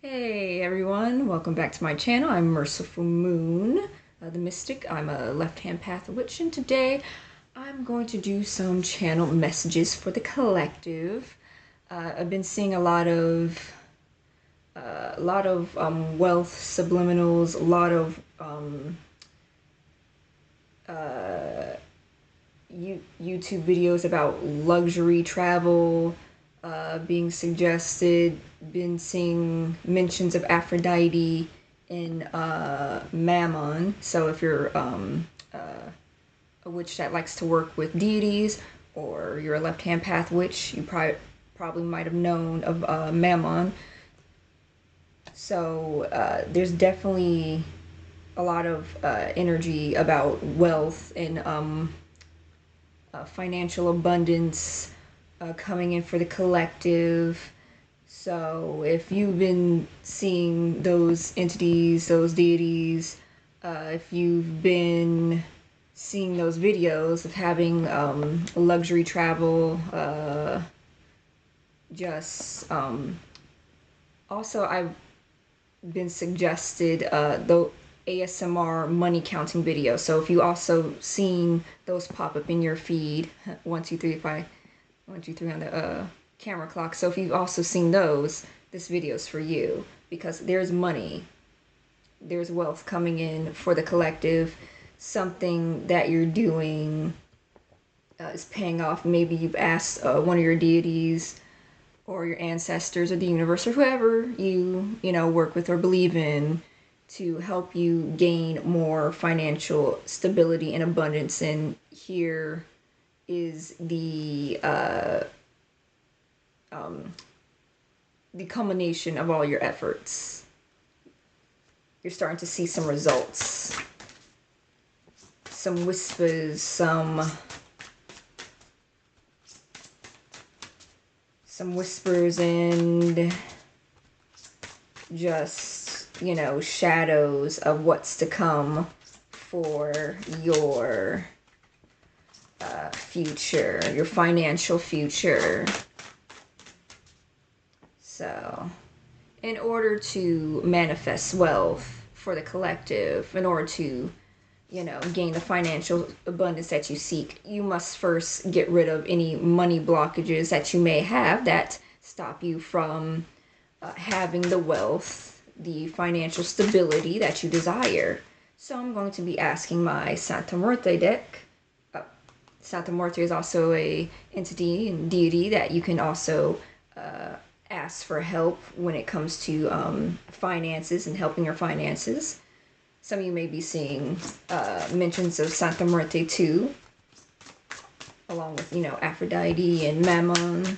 Hey everyone, welcome back to my channel. I'm Merciful Moon, the Mystic. I'm a left-hand path witch, and today I'm going to do some channel messages for the collective. I've been seeing a lot of wealth subliminals, a lot of YouTube videos about luxury travel being suggested. Been seeing mentions of Aphrodite in Mammon. So if you're a witch that likes to work with deities, or you're a left-hand path witch, you probably might have known of Mammon. So there's definitely a lot of energy about wealth and financial abundance coming in for the collective. So if you've been seeing those entities, those deities, if you've been seeing those videos of having luxury travel, just also I've been suggested the ASMR money counting video. So if you also seen those pop up in your feed, 1, 2, 3, 5, 1, 2, 3 on the camera clock. So if you've also seen those, this video's for you, because there's money, there's wealth coming in for the collective. Something that you're doing is paying off. Maybe you've asked one of your deities or your ancestors or the universe or whoever you work with or believe in to help you gain more financial stability and abundance. And here is the culmination of all your efforts. You're starting to see some results, some whispers, some whispers, and just, shadows of what's to come for your future, your financial future. So, in order to manifest wealth for the collective, in order to, gain the financial abundance that you seek, you must first get rid of any money blockages that you may have that stop you from having the wealth, the financial stability that you desire. So I'm going to be asking my Santa Muerte deck. Santa Muerte is also a entity and deity that you can also ask for help when it comes to finances and helping your finances. Some of you may be seeing mentions of Santa Muerte too, along with, Aphrodite and Mammon.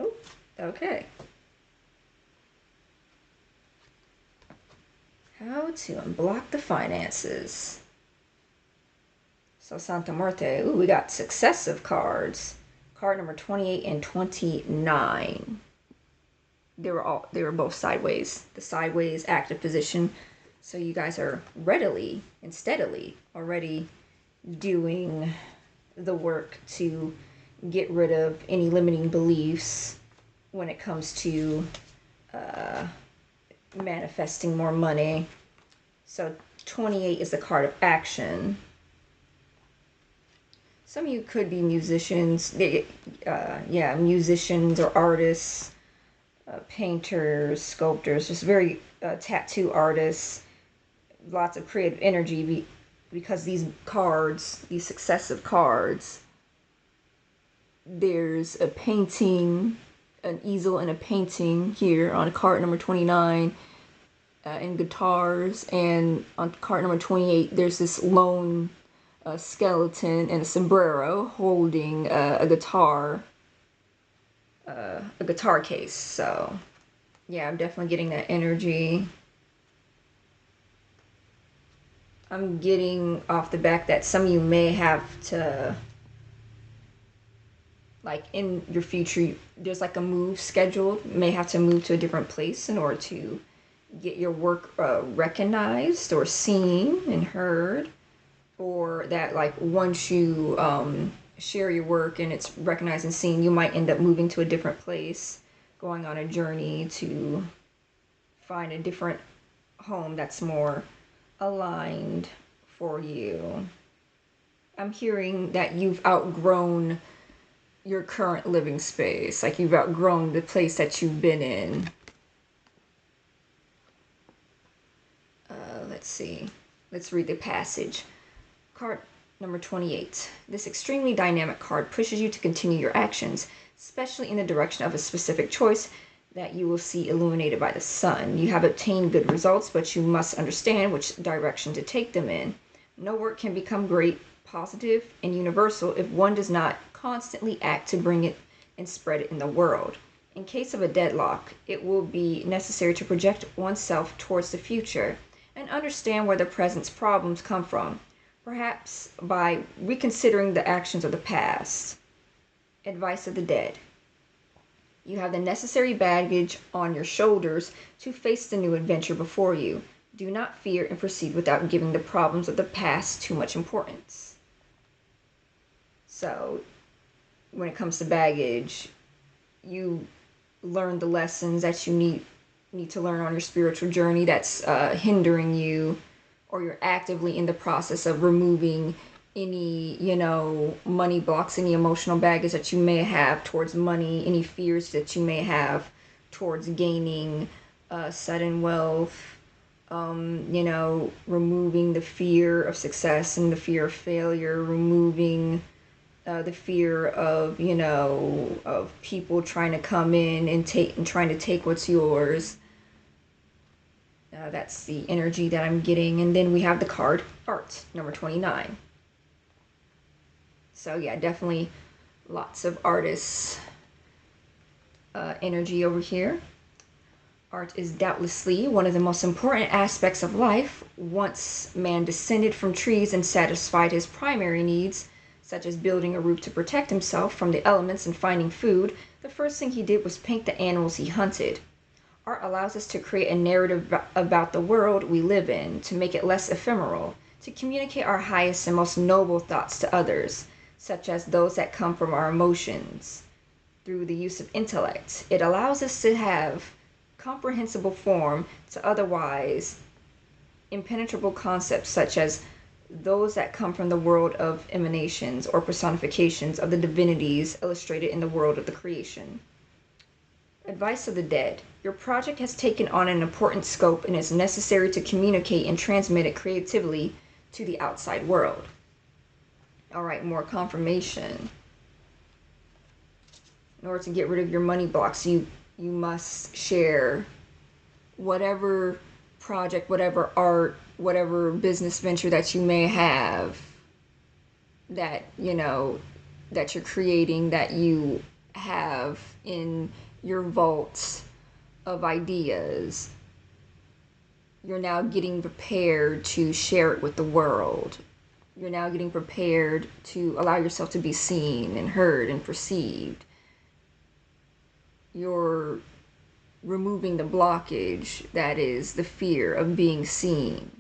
Oh, okay. How to unblock the finances. So Santa Muerte, ooh, we got successive cards. Card number 28 and 29. They were both sideways. The sideways active position. So you guys are readily and steadily already doing the work to get rid of any limiting beliefs when it comes to manifesting more money. So 28 is the card of action. Some of you could be musicians, musicians or artists, painters, sculptors, just very tattoo artists, lots of creative energy, because these cards, these successive cards, there's a painting, an easel and a painting here on card number 29, and guitars, and on card number 28 there's this lone skeleton and a sombrero holding a guitar case. So yeah, I'm definitely getting that energy. I'm getting off the back that some of you may have to, like, in your future, there's like a move scheduled. You may have to move to a different place in order to get your work recognized or seen and heard. Or that, like, once you share your work and it's recognized and seen, you might end up moving to a different place, going on a journey to find a different home that's more aligned for you. I'm hearing that you've outgrown your current living space, like you've outgrown the place that you've been in. Let's see. Let's read the passage. Card number 28. This extremely dynamic card pushes you to continue your actions, especially in the direction of a specific choice that you will see illuminated by the sun. You have obtained good results, but you must understand which direction to take them in. No work can become great, positive, and universal if one does not constantly act to bring it and spread it in the world. In case of a deadlock, it will be necessary to project oneself towards the future and understand where the present's problems come from, perhaps by reconsidering the actions of the past. Advice of the dead. You have the necessary baggage on your shoulders to face the new adventure before you. Do not fear and proceed without giving the problems of the past too much importance. So, when it comes to baggage, you learn the lessons that you need to learn on your spiritual journey that's hindering you, or you're actively in the process of removing any, money blocks, any emotional baggage that you may have towards money, any fears that you may have towards gaining sudden wealth, removing the fear of success and the fear of failure, removing the fear of, of people trying to come in and trying to take what's yours. That's the energy that I'm getting. And then we have the card art, number 29. So yeah, definitely lots of artists energy over here. Art is doubtlessly one of the most important aspects of life. Once man descended from trees and satisfied his primary needs, such as building a roof to protect himself from the elements and finding food, the first thing he did was paint the animals he hunted. Art allows us to create a narrative about the world we live in, to make it less ephemeral, to communicate our highest and most noble thoughts to others, such as those that come from our emotions. Through the use of intellect, it allows us to have comprehensible form to otherwise impenetrable concepts, such as those that come from the world of emanations or personifications of the divinities illustrated in the world of the creation. Advice of the dead. Your project has taken on an important scope and is necessary to communicate and transmit it creatively to the outside world. All right, more confirmation. In order to get rid of your money blocks, you must share whatever project, whatever art, whatever business venture that you may have, that that you're creating, that you have in your vaults of ideas. You're now getting prepared to share it with the world. You're now getting prepared to allow yourself to be seen and heard and perceived. You're removing the blockage that is the fear of being seen,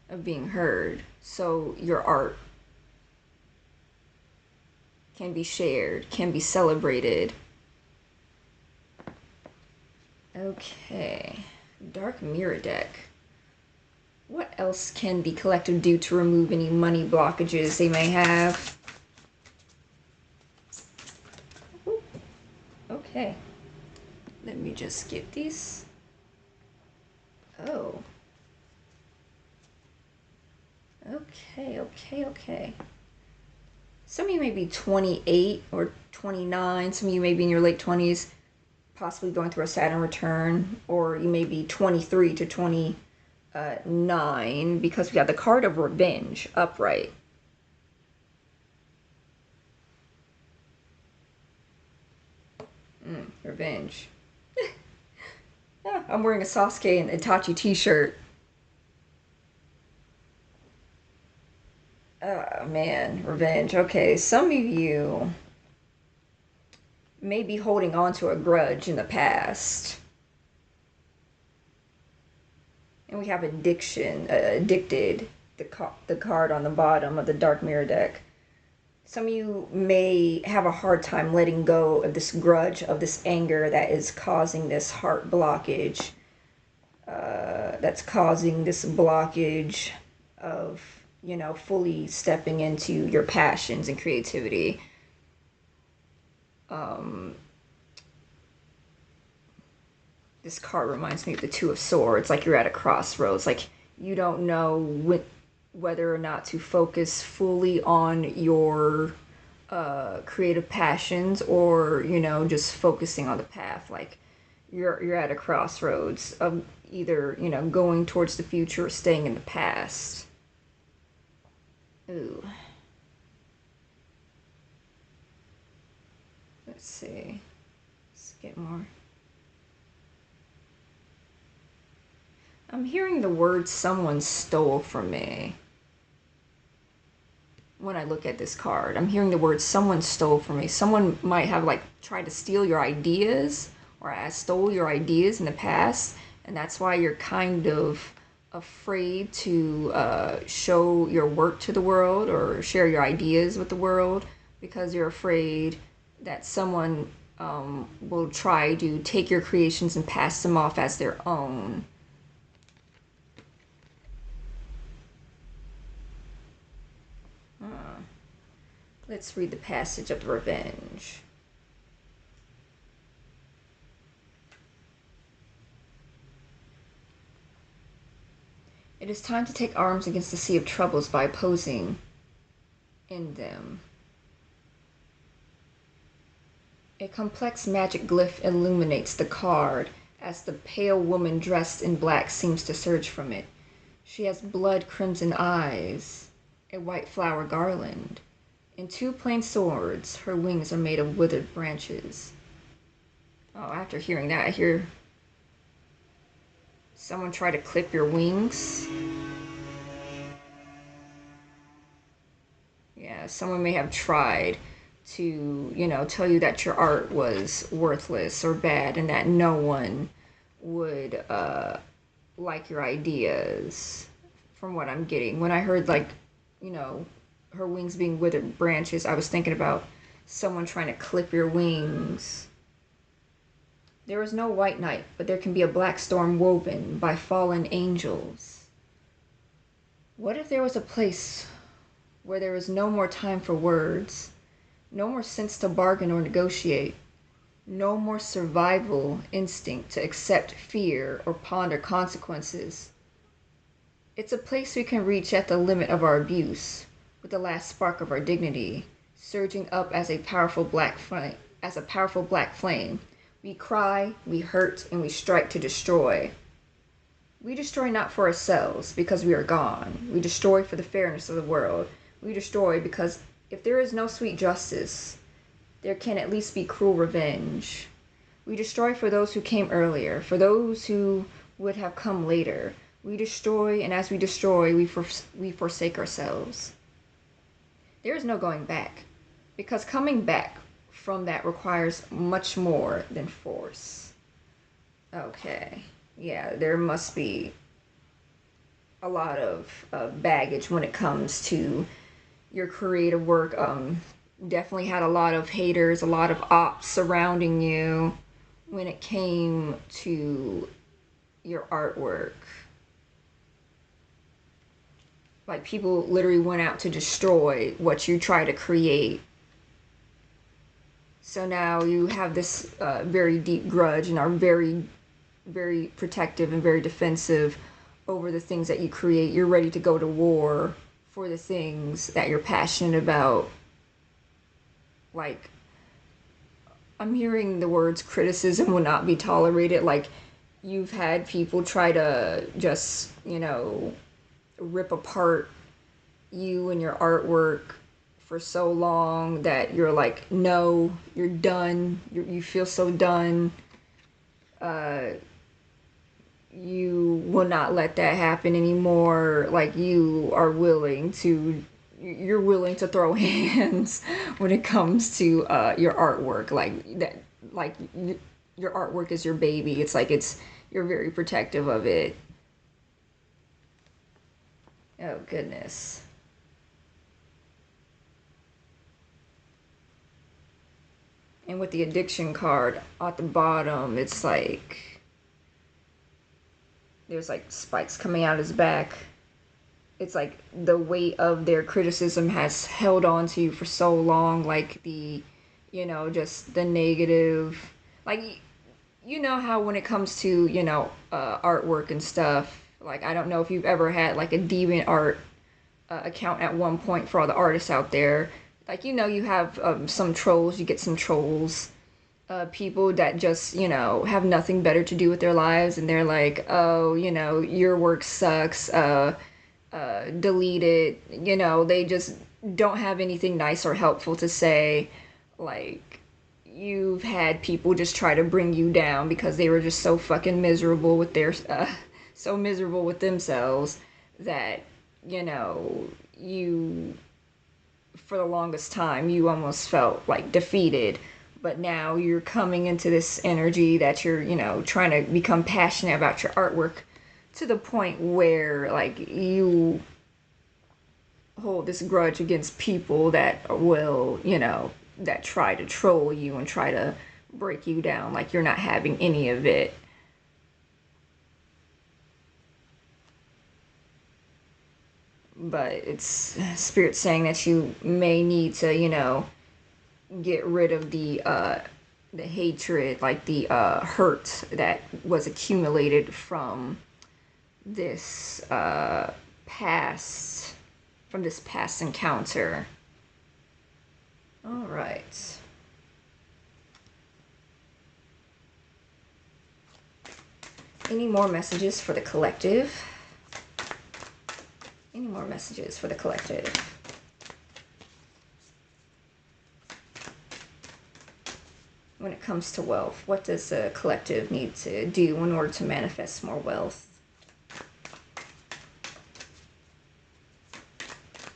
of being heard, so your art can be shared, can be celebrated. Okay, Dark Mirror deck. What else can the collective do to remove any money blockages they may have? Ooh. Okay, let me just get these. Oh. Okay. Some of you may be 28 or 29. Some of you may be in your late 20s, possibly going through a Saturn return, or you may be 23 to 29, because we got the card of revenge upright. Revenge. Yeah, I'm wearing a Sasuke and Itachi t-shirt. Oh man, revenge. Okay, some of you may be holding on to a grudge in the past. And we have addiction, addicted, the card on the bottom of the Dark Mirror deck. Some of you may have a hard time letting go of this grudge, of this anger that is causing this heart blockage, that's causing this blockage of, fully stepping into your passions and creativity. This card reminds me of the Two of Swords, like you're at a crossroads, like you don't know whether or not to focus fully on your creative passions, or just focusing on the path. Like you're at a crossroads of either going towards the future or staying in the past. Ooh, let's see, let's get more. I'm hearing the word someone stole from me. When I look at this card, I'm hearing the word someone stole from me. Someone might have tried to steal your ideas, or has stole your ideas in the past, and that's why you're kind of afraid to show your work to the world or share your ideas with the world, because you're afraid that someone will try to take your creations and pass them off as their own. Let's read the passage of revenge. It is time to take arms against the sea of troubles by opposing in them. A complex magic glyph illuminates the card as the pale woman dressed in black seems to surge from it. She has blood crimson eyes, a white flower garland, and two plain swords. Her wings are made of withered branches. Oh, after hearing that, I hear someone try to clip your wings. Yeah, someone may have tried to, tell you that your art was worthless or bad, and that no one would like your ideas, from what I'm getting. When I heard, her wings being withered branches, I was thinking about someone trying to clip your wings. There is no white night, but there can be a black storm woven by fallen angels. What if there was a place where there was no more time for words, no more sense to bargain or negotiate, no more survival instinct to accept fear or ponder consequences? It's a place we can reach at the limit of our abuse, with the last spark of our dignity surging up as a powerful black flame. We cry, we hurt, and we strike to destroy. We destroy not for ourselves because we are gone. We destroy for the fairness of the world. We destroy because if there is no sweet justice, there can at least be cruel revenge. We destroy for those who came earlier, for those who would have come later. We destroy, and as we destroy, we forsake ourselves. There is no going back, because coming back from that requires much more than force. Okay, yeah, there must be a lot of baggage when it comes to your creative work. Definitely had a lot of haters, a lot of ops surrounding you when it came to your artwork. Like, people literally went out to destroy what you try to create. So now you have this very deep grudge and are very, very protective and very defensive over the things that you create. You're ready to go to war for the things that you're passionate about. Like, I'm hearing the words criticism will not be tolerated. Like, you've had people try to just, rip apart you and your artwork for so long that you're like, no, you're done. You feel so done. You will not let that happen anymore. Like, you're willing to throw hands when it comes to your artwork. Like that, like your artwork is your baby. It's like you're very protective of it. Oh, goodness. And with the addiction card at the bottom, it's like there's like spikes coming out his back. It's like the weight of their criticism has held on to you for so long, like the, just the negative, like, how when it comes to, artwork and stuff, like, I don't know if you've ever had like a deviant art account at one point for all the artists out there. Like, you have some trolls, you get some trolls, people that just, have nothing better to do with their lives, and they're like, oh, your work sucks, delete it. They just don't have anything nice or helpful to say. Like, you've had people just try to bring you down because they were just so fucking miserable with so miserable with themselves that, you, for the longest time, you almost felt like defeated. But now you're coming into this energy that you're, trying to become passionate about your artwork to the point where, like, you hold this grudge against people that will, that try to troll you and try to break you down. Like, you're not having any of it. But it's Spirit saying that you may need to, get rid of the hatred, like the hurt that was accumulated from this past encounter. All right. Any more messages for the collective? Any more messages for the collective? When it comes to wealth, what does the collective need to do in order to manifest more wealth?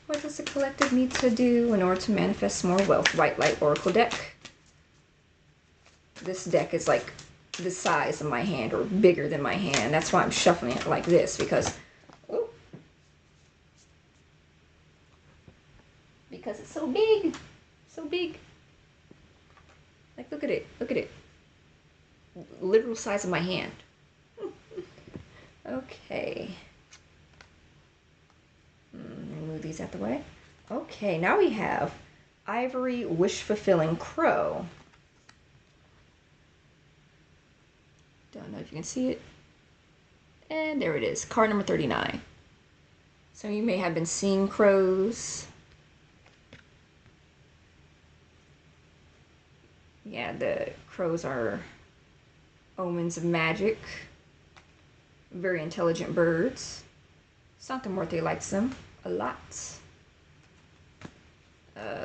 What does the collective need to do in order to manifest more wealth? White Light Oracle deck. This deck is like the size of my hand, or bigger than my hand. That's why I'm shuffling it like this, because it's so big. So big. Like, look at it. Look at it. Literal size of my hand. Okay. Move these out the way. Okay, now we have Ivory Wish-Fulfilling Crow. Don't know if you can see it. And there it is. Card number 39. So you may have been seeing crows. Yeah, the crows are omens of magic. Very intelligent birds. Santa Muerte likes them a lot.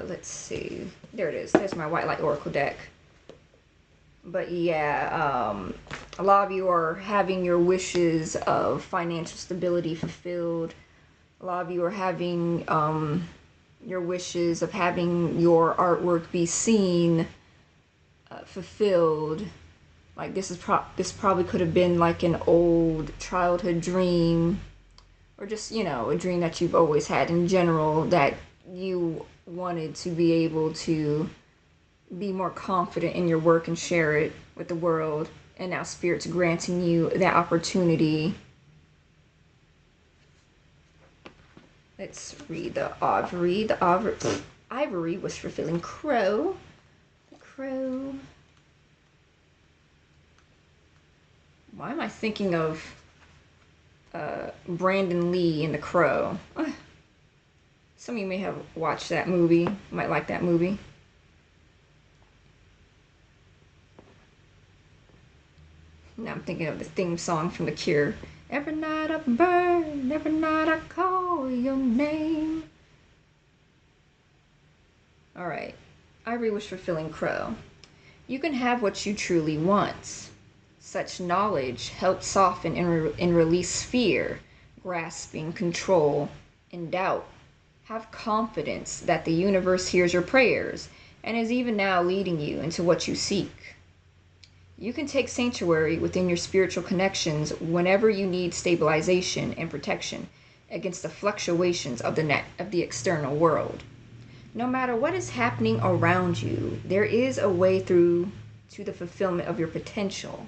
Let's see. There it is. There's my White Light Oracle deck. But yeah, a lot of you are having your wishes of financial stability fulfilled. A lot of you are having your wishes of having your artwork be seen, fulfilled. Like, this probably could have been like an old childhood dream, or just, a dream that you've always had in general, that you wanted to be able to be more confident in your work and share it with the world. And now Spirit's granting you that opportunity. Let's read the Ivory. The Ivory Wish-Fulfilling Crow. The crow. Why am I thinking of Brandon Lee in The Crow? Some of you may have watched that movie. Might like that movie. Now I'm thinking of the theme song from The Cure. Every night I burn, every night I call your name. Alright. Ivory Wish-Fulfilling Crow. You can have what you truly want. Such knowledge helps soften and release fear, grasping, control, and doubt. Have confidence that the universe hears your prayers and is even now leading you into what you seek. You can take sanctuary within your spiritual connections whenever you need stabilization and protection against the fluctuations of the external world. No matter what is happening around you, there is a way through to the fulfillment of your potential.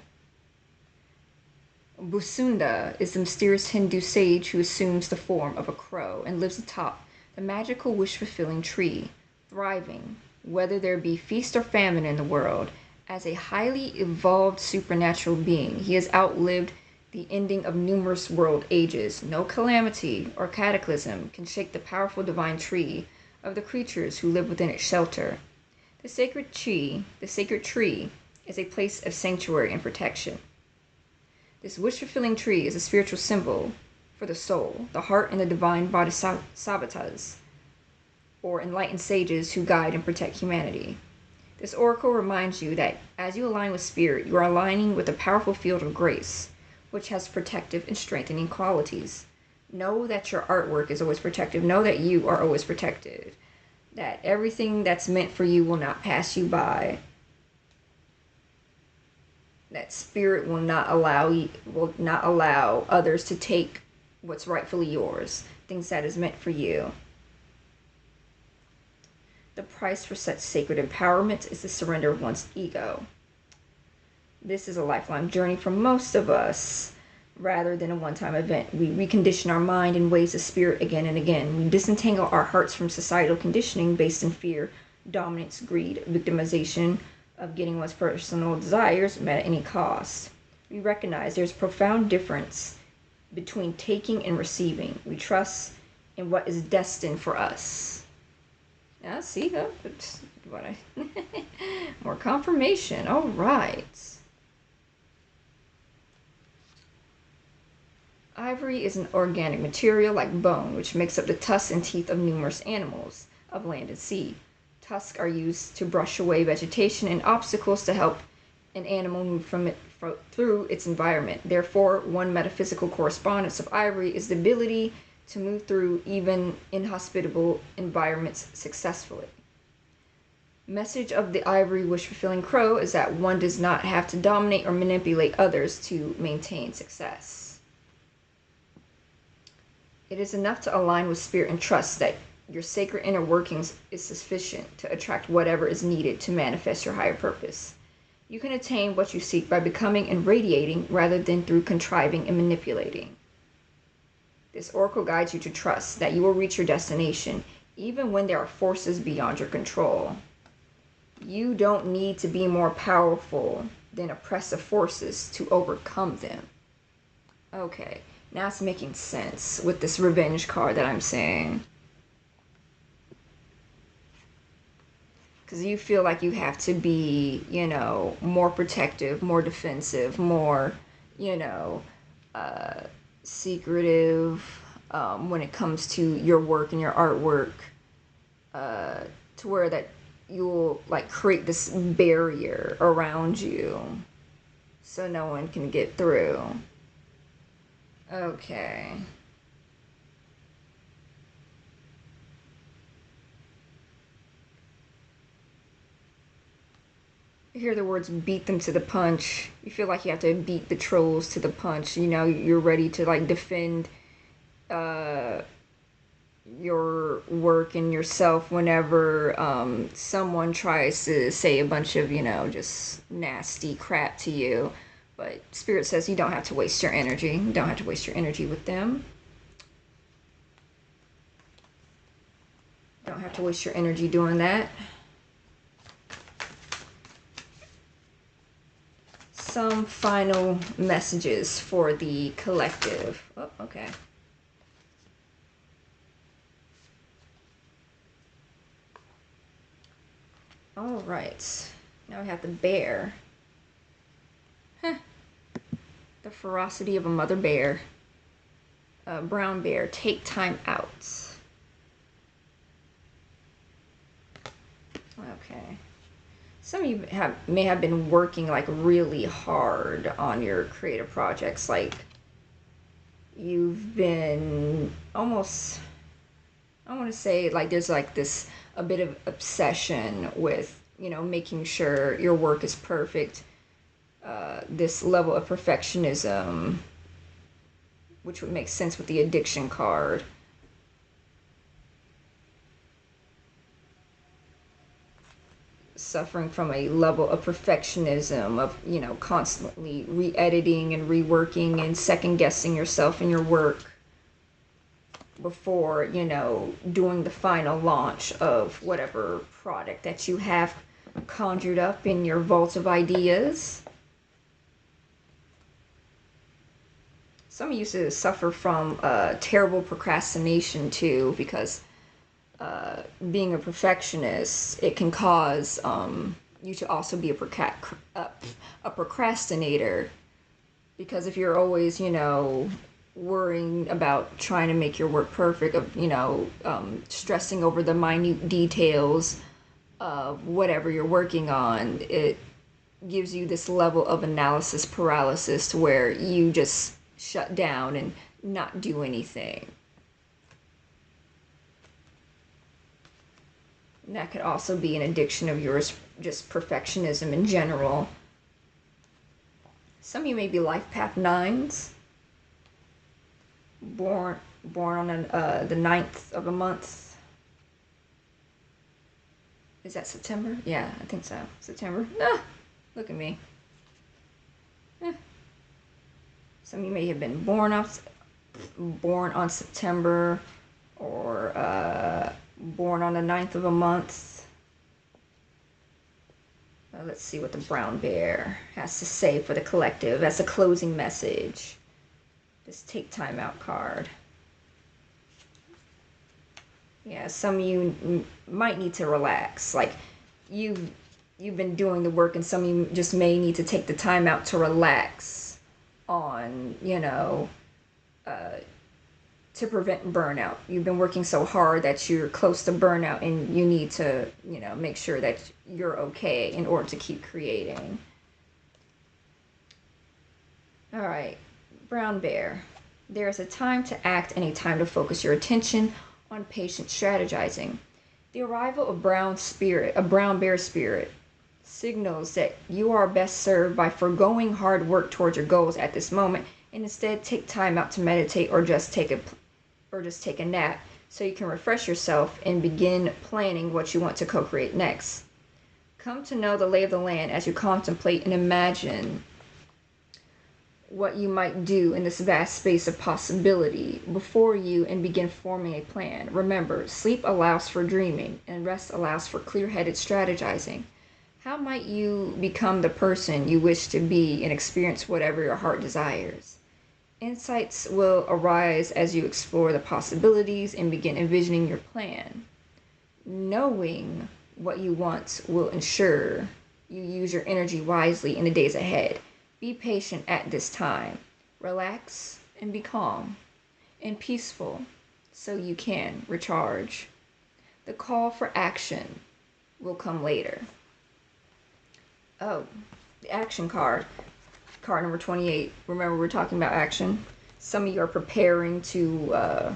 Busunda is the mysterious Hindu sage who assumes the form of a crow and lives atop the magical wish-fulfilling tree, thriving, whether there be feast or famine in the world. As a highly evolved supernatural being, he has outlived the ending of numerous world ages. No calamity or cataclysm can shake the powerful divine tree of the creatures who live within its shelter. The sacred tree is a place of sanctuary and protection. This wish-fulfilling tree is a spiritual symbol for the soul, the heart, and the divine bodhisattvas, or enlightened sages who guide and protect humanity. This oracle reminds you that as you align with spirit, you are aligning with a powerful field of grace, which has protective and strengthening qualities. Know that your artwork is always protective. Know that you are always protected. That everything that's meant for you will not pass you by. That spirit will not allow others to take what's rightfully yours, things that is meant for you. The price for such sacred empowerment is the surrender of one's ego. This is a lifelong journey for most of us, rather than a one-time event. We recondition our mind in ways of spirit again and again. We disentangle our hearts from societal conditioning based in fear, dominance, greed, victimization, of getting one's personal desires met at any cost. We recognize there's a profound difference between taking and receiving. We trust in what is destined for us. Now, see, more confirmation. All right. Ivory is an organic material like bone, which makes up the tusks and teeth of numerous animals of land and sea. Tusks are used to brush away vegetation and obstacles to help an animal move through its environment. Therefore, one metaphysical correspondence of ivory is the ability to move through even inhospitable environments successfully. Message of the ivory wish-fulfilling crow is that one does not have to dominate or manipulate others to maintain success. It is enough to align with spirit and trust that your sacred inner workings is sufficient to attract whatever is needed to manifest your higher purpose. You can attain what you seek by becoming and radiating rather than through contriving and manipulating. This oracle guides you to trust that you will reach your destination even when there are forces beyond your control. You don't need to be more powerful than oppressive forces to overcome them. Okay, now it's making sense with this revenge card that I'm saying. Because you feel like you have to be, more protective, more defensive, more, secretive when it comes to your work and your artwork, to where that you'll create this barrier around you so no one can get through. Okay. You hear the words beat them to the punch. You feel like you have to beat the trolls to the punch. You're ready to defend your work and yourself whenever someone tries to say a bunch of, just nasty crap to you. But Spirit says you don't have to waste your energy. You don't have to waste your energy with them. Don't have to waste your energy doing that. Some final messages for the collective. Oh, okay. All right. Now we have the bear. The ferocity of a mother bear. Brown bear, take time out. Okay. Some of you may have been working really hard on your creative projects. You've been almost, I want to say there's this a bit of obsession with making sure your work is perfect. This level of perfectionism, which would make sense with the addiction card. suffering from a level of perfectionism, of, constantly re-editing and reworking and second-guessing yourself and your work before, doing the final launch of whatever product that you have conjured up in your vault of ideas. Some of you used to suffer from terrible procrastination too, because being a perfectionist, it can cause you to also be a procrastinator, because if you're always, worrying about trying to make your work perfect, of stressing over the minute details of whatever you're working on, it gives you this level of analysis paralysis to where you just shut down and not do anything. And that could also be an addiction of yours, just perfectionism in general. Some of you may be life path 9s, born on the 9th of a month. Is that September? Yeah, I think so. September. Look at me. Some of you may have been born on September, or born on the 9th of a month. Let's see what the brown bear has to say for the collective as a closing message. This take time out card. Yeah, some of you might need to relax. Like, you've been doing the work, and some of you just may need to take the time out to relax on, to prevent burnout. You've been working so hard that you're close to burnout, and you need to, make sure that you're okay in order to keep creating. All right, brown bear. There is a time to act and a time to focus your attention on patient strategizing. The arrival of a brown bear spirit, signals that you are best served by foregoing hard work towards your goals at this moment, and instead take time out to meditate, or just take a nap, so you can refresh yourself and begin planning what you want to co-create next. Come to know the lay of the land as you contemplate and imagine what you might do in this vast space of possibility before you, and begin forming a plan. Remember, sleep allows for dreaming, and rest allows for clear-headed strategizing. How might you become the person you wish to be and experience whatever your heart desires? Insights will arise as you explore the possibilities and begin envisioning your plan. Knowing what you want will ensure you use your energy wisely in the days ahead. Be patient at this time. Relax and be calm and peaceful so you can recharge. The call for action will come later. Oh, the action card. Card number 28. Remember, we're talking about action. Some of you are preparing to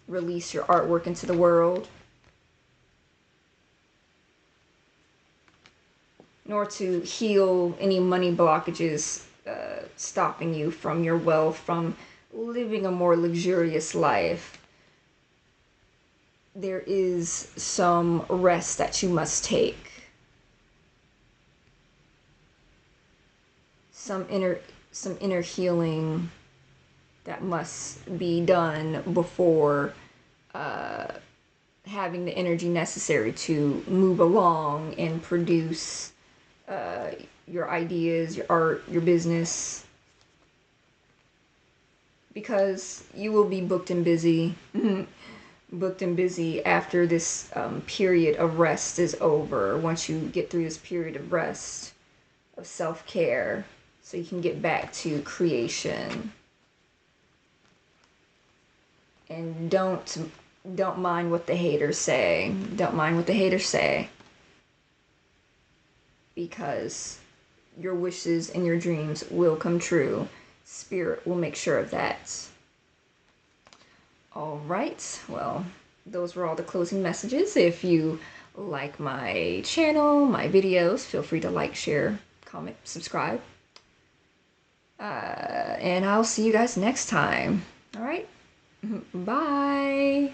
release your artwork into the world, in order to heal any money blockages stopping you from your wealth, from living a more luxurious life. There is some rest that you must take. Some inner healing that must be done before having the energy necessary to move along and produce your ideas, your art, your business, because you will be booked and busy after this period of rest is over. Once you get through this period of rest, of self-care, so you can get back to creation. And don't mind what the haters say. Don't mind what the haters say, because your wishes and your dreams will come true. Spirit will make sure of that. All right, well, those were all the closing messages. If you like my channel, my videos, feel free to like, share, comment, subscribe. And I'll see you guys next time. All right, bye.